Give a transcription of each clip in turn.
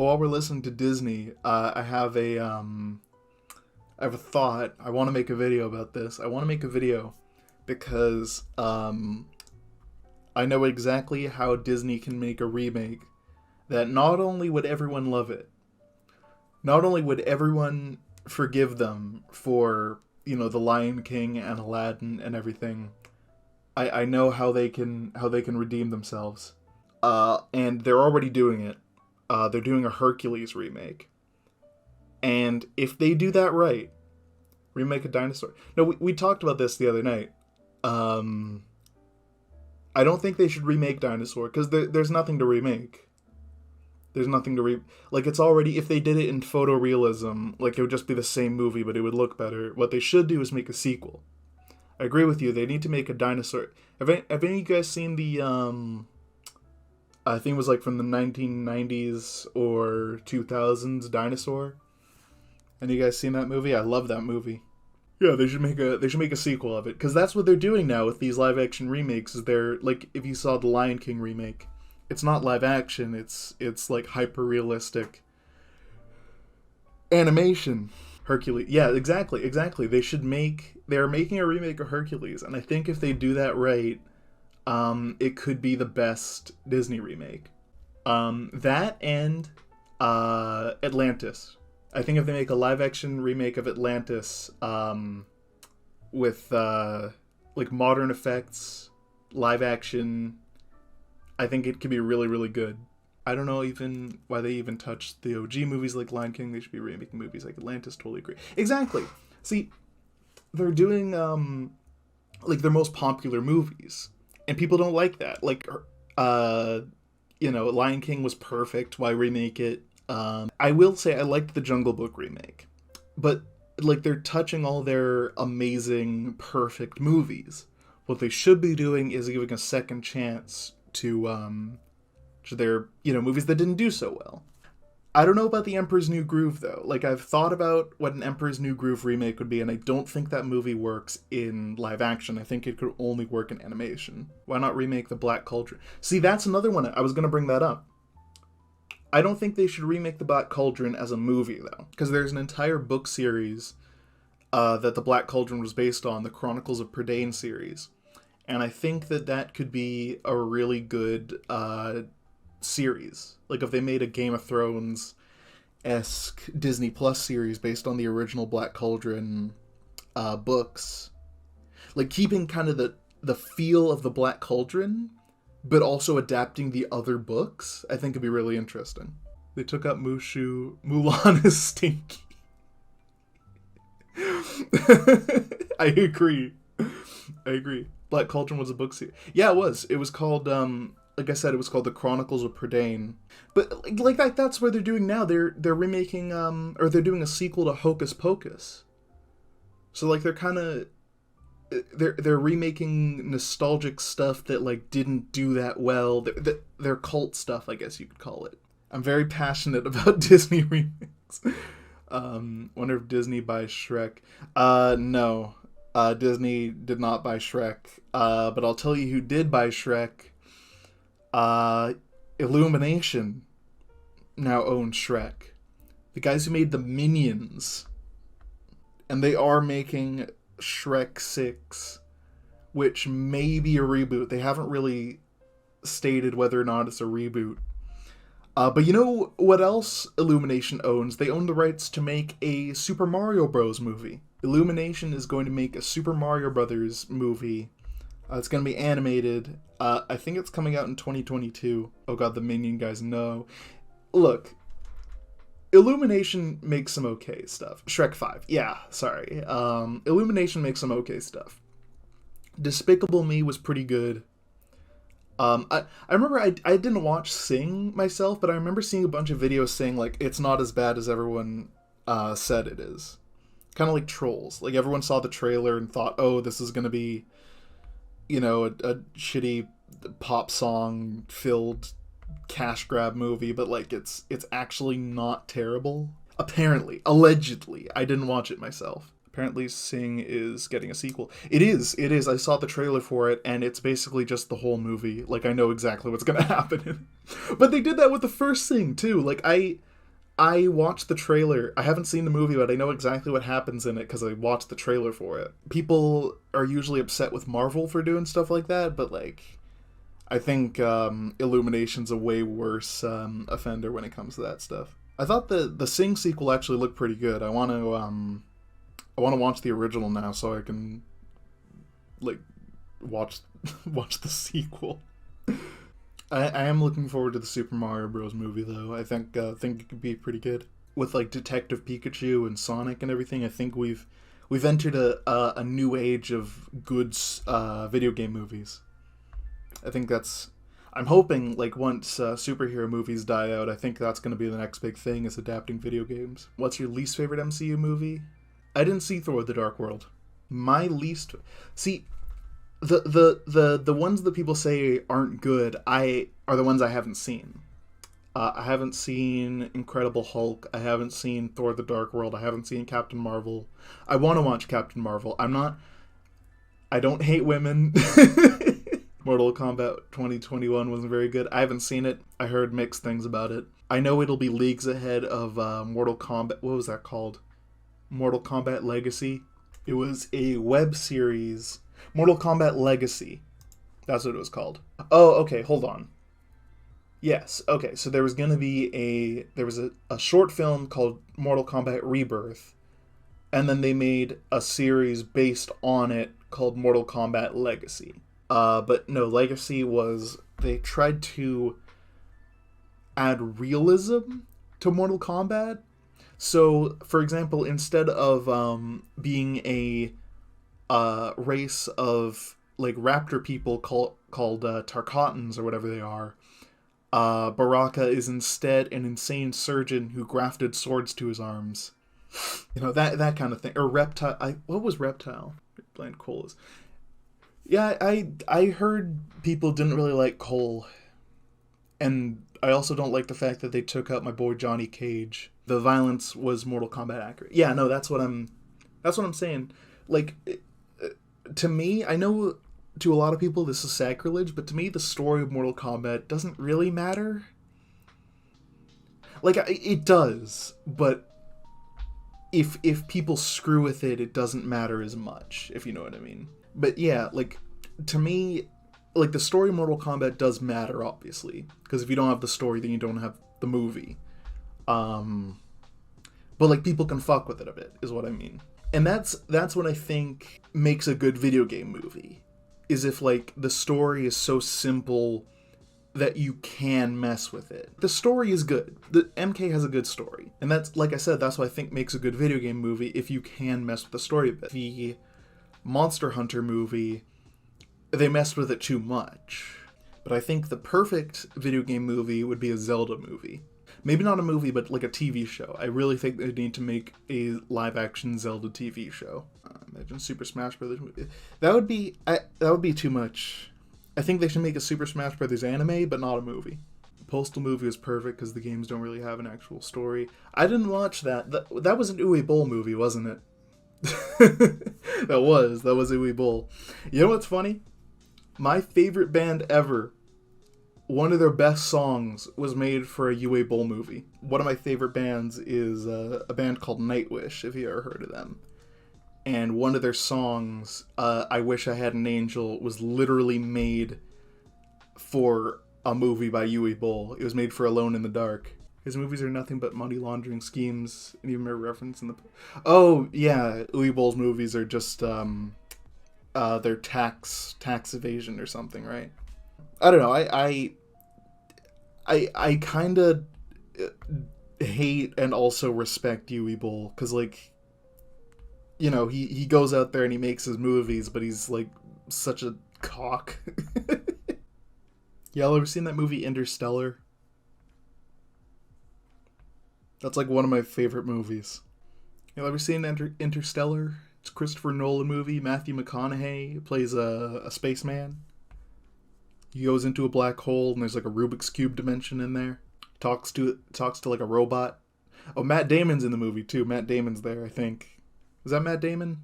while we're listening to Disney, I have a thought. I want to make a video about this. I want to make a video because I know exactly how Disney can make a remake that not only would everyone love it, not only would everyone forgive them for, The Lion King and Aladdin and everything. I know how they can redeem themselves. And they're already doing it. They're doing a Hercules remake. And if they do that right, remake a dinosaur. No, we talked about this the other night. I don't think they should remake Dinosaur, because there's nothing to remake. There's nothing to it's already, if they did it in photorealism, it would just be the same movie, but it would look better. What they should do is make a sequel. I agree with you. They need to make a dinosaur. Have any of you guys seen the, I think it was from the 1990s or 2000s Dinosaur? Any of you guys seen that movie? I love that movie. Yeah, they should make a sequel of it, because that's what they're doing now with these live action remakes. Is they're if you saw the Lion King remake, it's not live action. It's hyper realistic animation. Hercules. Yeah, exactly. They're making a remake of Hercules, and I think if they do that right, it could be the best Disney remake. That and Atlantis. I think if they make a live action remake of Atlantis, with modern effects, live action, I think it could be really, really good. I don't know even why they even touched the OG movies like Lion King. They should be remaking movies like Atlantis. Totally agree. Exactly. See, they're doing their most popular movies, and people don't like that. Lion King was perfect. Why remake it? I will say I liked the Jungle Book remake, but they're touching all their amazing, perfect movies. What they should be doing is giving a second chance to their movies that didn't do so well. I don't know about the Emperor's New Groove though. I've thought about what an Emperor's New Groove remake would be, and I don't think that movie works in live action. I think it could only work in animation. Why not remake The Black Cauldron? See, that's another one. I was going to bring that up. I don't think they should remake The Black Cauldron as a movie, though, because there's an entire book series that The Black Cauldron was based on, the Chronicles of Prydain series. And I think that could be a really good series. If they made a Game of Thrones-esque Disney Plus series based on the original Black Cauldron books. Keeping kind of the feel of The Black Cauldron, but also adapting the other books, I think would be really interesting. They took out Mushu. Mulan is stinky. I agree. Black Cauldron was a book series. Yeah, it was. It was called, like I said, it was called The Chronicles of Prydain. But that's what they're doing now. They're remaking, or they're doing a sequel to Hocus Pocus. So they're kind of, they're remaking nostalgic stuff that didn't do that well. They're cult stuff, I guess you could call it. I'm very passionate about Disney remakes. Wonder if Disney buys Shrek. No. Disney did not buy Shrek. But I'll tell you who did buy Shrek. Illumination now owns Shrek. The guys who made the Minions. And they are making Shrek 6, which may be a reboot. They haven't really stated whether or not it's a reboot. But you know what else Illumination owns? They own the rights to make a Super Mario Bros. Movie. Illumination is going to make a Super Mario Brothers movie. It's going to be animated. I think it's coming out in 2022. Oh god, the Minion guys, no. Look, Illumination makes some okay stuff. Shrek 5. Yeah, sorry. Illumination makes some okay stuff. Despicable Me was pretty good. I remember I didn't watch Sing myself, but I remember seeing a bunch of videos saying, it's not as bad as everyone said it is. Kind of like Trolls. Everyone saw the trailer and thought, oh, this is going to be, a shitty pop song filled cash grab movie, but it's actually not terrible. Apparently. Allegedly. I didn't watch it myself. Apparently Sing is getting a sequel. It is. I saw the trailer for it, and it's basically just the whole movie. Like, I know exactly what's gonna happen. But they did that with the first Sing, too. Like, I watched the trailer. I haven't seen the movie, but I know exactly what happens in it because I watched the trailer for it. People are usually upset with Marvel for doing stuff like that, but, like, I think Illumination's a way worse offender when it comes to that stuff. I thought the Sing sequel actually looked pretty good. I want to watch the original now so I can like watch the sequel. I am looking forward to the Super Mario Bros. Movie though. I think it could be pretty good with like Detective Pikachu and Sonic and everything. I think we've entered a new age of good video game movies. I think that's. I'm hoping, like, once superhero movies die out, I think that's going to be the next big thing, is adapting video games. What's your least favorite MCU movie? I didn't see Thor: The Dark World. My least... See, the ones that people say aren't good, are the ones I haven't seen. I haven't seen Incredible Hulk. I haven't seen Thor: The Dark World. I haven't seen Captain Marvel. I want to watch Captain Marvel. I don't hate women. Mortal Kombat 2021 wasn't very good. I haven't seen it. I heard mixed things about it. I know it'll be leagues ahead of Mortal Kombat. What was that called? Mortal Kombat Legacy. It was a web series. Mortal Kombat Legacy. That's what it was called. Oh, okay. Hold on. Yes. Okay. So there was going to be a short film called Mortal Kombat Rebirth, and then they made a series based on it called Mortal Kombat Legacy. But no, Legacy was, they tried to add realism to Mortal Kombat. So, for example, instead of being a race of like raptor people called Tarkatans or whatever they are, Baraka is instead an insane surgeon who grafted swords to his arms. You know, that kind of thing. Or Reptile. What was Reptile? Bland Colas. Yeah, I heard people didn't really like Cole, and I also don't like the fact that they took out my boy Johnny Cage. The violence was Mortal Kombat accurate. Yeah, no, that's what I'm saying. Like, to me, I know to a lot of people this is sacrilege, but to me the story of Mortal Kombat doesn't really matter. Like, it does, but if people screw with it, it doesn't matter as much, if you know what I mean. But yeah, like, to me, like, the story of Mortal Kombat does matter, obviously. Because if you don't have the story, then you don't have the movie. But, like, people can fuck with it a bit, is what I mean. And that's what I think makes a good video game movie. Is if, like, the story is so simple that you can mess with it. The story is good. The MK has a good story. And that's, like I said, that's what I think makes a good video game movie, if you can mess with the story a bit. The Monster Hunter movie, they messed with it too much. But I think the perfect video game movie would be a Zelda movie. Maybe not a movie, but like a TV show. I really think they need to make a live-action Zelda TV show. Imagine Super Smash Brothers movie. That would be too much. I think they should make a Super Smash Brothers anime, but not a movie. Postal movie was perfect because the games don't really have an actual story. I didn't watch that. That was an Uwe Boll movie, wasn't it? that was Uwe Boll. You know what's funny? My favorite band ever, one of their best songs was made for a Uwe Boll movie. One of my favorite bands is a band called Nightwish, if you ever heard of them. And one of their songs, I Wish I Had an Angel, was literally made for a movie by Uwe Boll. It was made for Alone in the Dark. His movies are nothing but money laundering schemes. And even a reference in the... Oh, yeah, Uwe Boll's movies are just, their tax evasion or something, right? I don't know, I kind of hate and also respect Uwe Boll, because, like, you know, he goes out there and he makes his movies, but he's, like, such a cock. Y'all ever seen that movie Interstellar? That's, like, one of my favorite movies. Y'all ever seen Interstellar? It's a Christopher Nolan movie. Matthew McConaughey plays a spaceman. He goes into a black hole and there's, like, a Rubik's Cube dimension in there. Talks to like, a robot. Oh, Matt Damon's in the movie, too. Matt Damon's there, I think. Is that Matt Damon?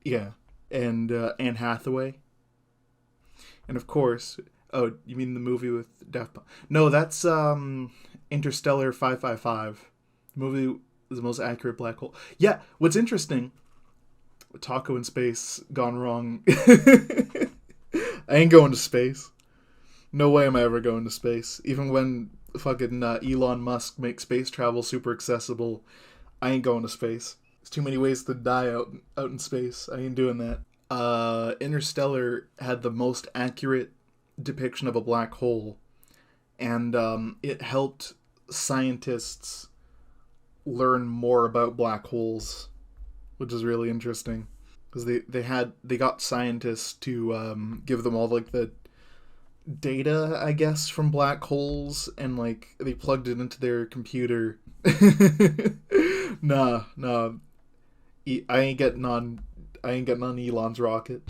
Yeah. And Anne Hathaway. And of course, oh, you mean the movie with Daft Punk? No, that's Interstellar 555. The movie is the most accurate black hole. Yeah, what's interesting, Taco in space gone wrong. I ain't going to space. No way am I ever going to space. Even when fucking Elon Musk makes space travel super accessible, I ain't going to space. There's too many ways to die out in space. I ain't doing that. Interstellar had the most accurate depiction of a black hole, and it helped scientists learn more about black holes, which is really interesting because they got scientists to give them all like the data, I guess, from black holes, and like they plugged it into their computer. Nah, I ain't getting on Elon's rocket.